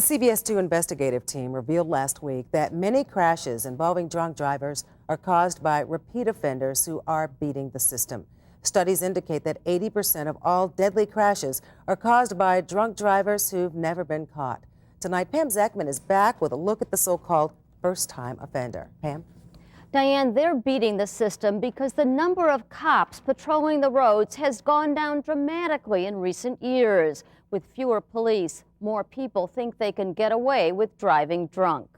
The CBS 2 investigative team revealed last week that many crashes involving drunk drivers are caused by repeat offenders who are beating the system. Studies indicate that 80% of all deadly crashes are caused by drunk drivers who've never been caught. Tonight, Pam Zekman is back with a look at the so-called first-time offender. Pam? Diane, they're beating the system because the number of cops patrolling the roads has gone down dramatically in recent years. With fewer police, more people think they can get away with driving drunk.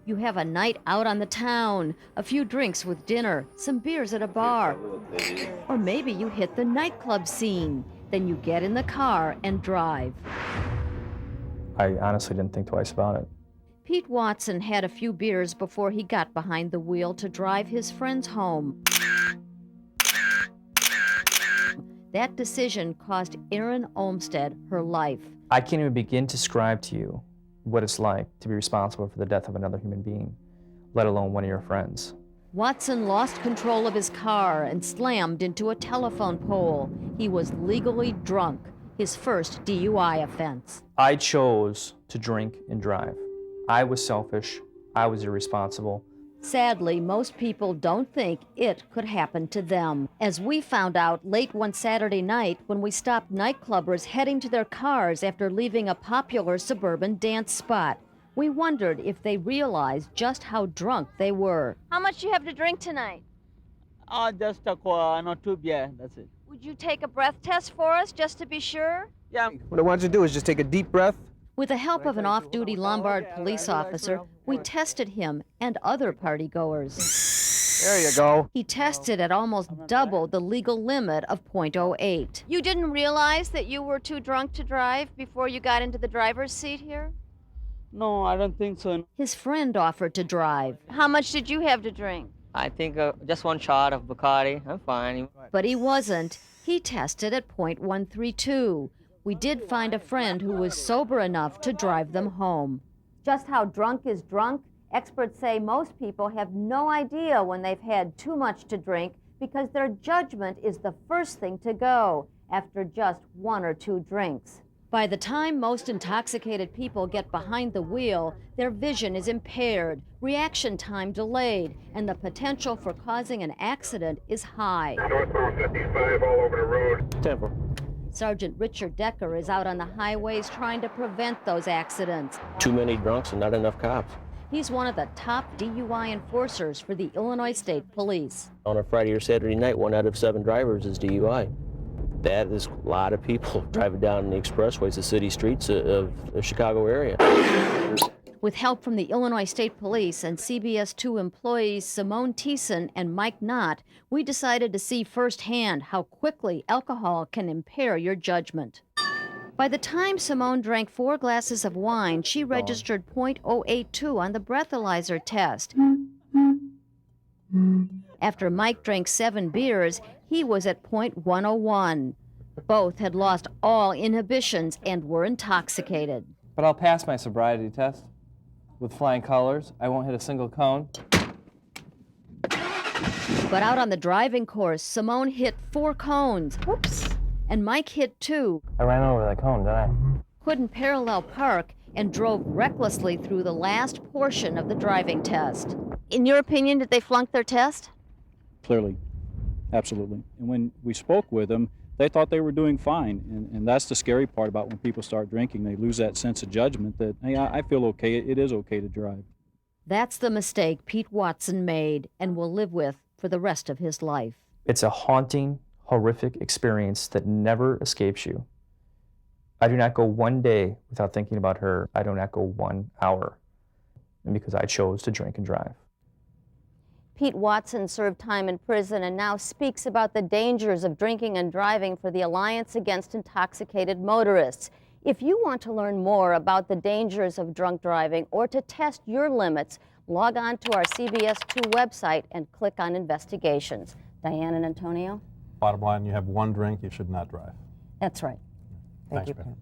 You have a night out on the town, a few drinks with dinner, some beers at a bar. Or maybe you hit the nightclub scene. Then you get in the car and drive. I honestly didn't think twice about it. Pete Watson had a few beers before he got behind the wheel to drive his friends home. That decision cost Erin Olmsted her life. I can't even begin to describe to you what it's like to be responsible for the death of another human being, let alone one of your friends. Watson lost control of his car and slammed into a telephone pole. He was legally drunk, his first DUI offense. I chose to drink and drive. I was selfish. I was irresponsible. Sadly, most people don't think it could happen to them. As we found out late one Saturday night when we stopped nightclubbers heading to their cars after leaving a popular suburban dance spot. We wondered if they realized just how drunk they were. How much do you have to drink tonight? Just not 2 beer, that's it. Would you take a breath test for us just to be sure? Yeah. What I want you to do is just take a deep breath. With the help of an off-duty Lombard police officer, we tested him and other partygoers. There you go. He tested at almost double the legal limit of .08. You didn't realize that you were too drunk to drive before you got into the driver's seat here? No, I don't think so. His friend offered to drive. How much did you have to drink? I think just 1 shot of Bacardi. I'm fine. But he wasn't. He tested at .132. We did find a friend who was sober enough to drive them home. Just how drunk is drunk? Experts say most people have no idea when they've had too much to drink because their judgment is the first thing to go after just 1 or 2 drinks. By the time most intoxicated people get behind the wheel, their vision is impaired, reaction time delayed, and the potential for causing an accident is high. Northbound 55 all over the road. Temple. Sergeant Richard Decker is out on the highways trying to prevent those accidents. Too many drunks and not enough cops. He's one of the top DUI enforcers for the Illinois State Police. On a Friday or Saturday night, 1 out of 7 drivers is DUI. That is a lot of people driving down the expressways, the city streets of the Chicago area. With help from the Illinois State Police and CBS 2 employees Simone Thiessen and Mike Knott, we decided to see firsthand how quickly alcohol can impair your judgment. By the time Simone drank 4 glasses of wine, she registered .082 on the breathalyzer test. After Mike drank 7 beers, he was at .101. Both had lost all inhibitions and were intoxicated. But I'll pass my sobriety test. With flying colors, I won't hit a single cone. But out on the driving course, Simone hit 4 cones. Whoops. And Mike hit 2. I ran over that cone, didn't I? Couldn't parallel park and drove recklessly through the last portion of the driving test. In your opinion, did they flunk their test? Clearly, absolutely. And when we spoke with them, they thought they were doing fine. And that's the scary part about when people start drinking. They lose that sense of judgment that, hey, I feel okay. It is okay to drive. That's the mistake Pete Watson made and will live with for the rest of his life. It's a haunting, horrific experience that never escapes you. I do not go 1 day without thinking about her. I do not go 1 hour, and because I chose to drink and drive. Pete Watson served time in prison and now speaks about the dangers of drinking and driving for the Alliance Against Intoxicated Motorists. If you want to learn more about the dangers of drunk driving or to test your limits, log on to our CBS 2 website and click on Investigations. Diane and Antonio? Bottom line, you have 1 drink, you should not drive. That's right. Thank Thanks, you, Ben. Pam.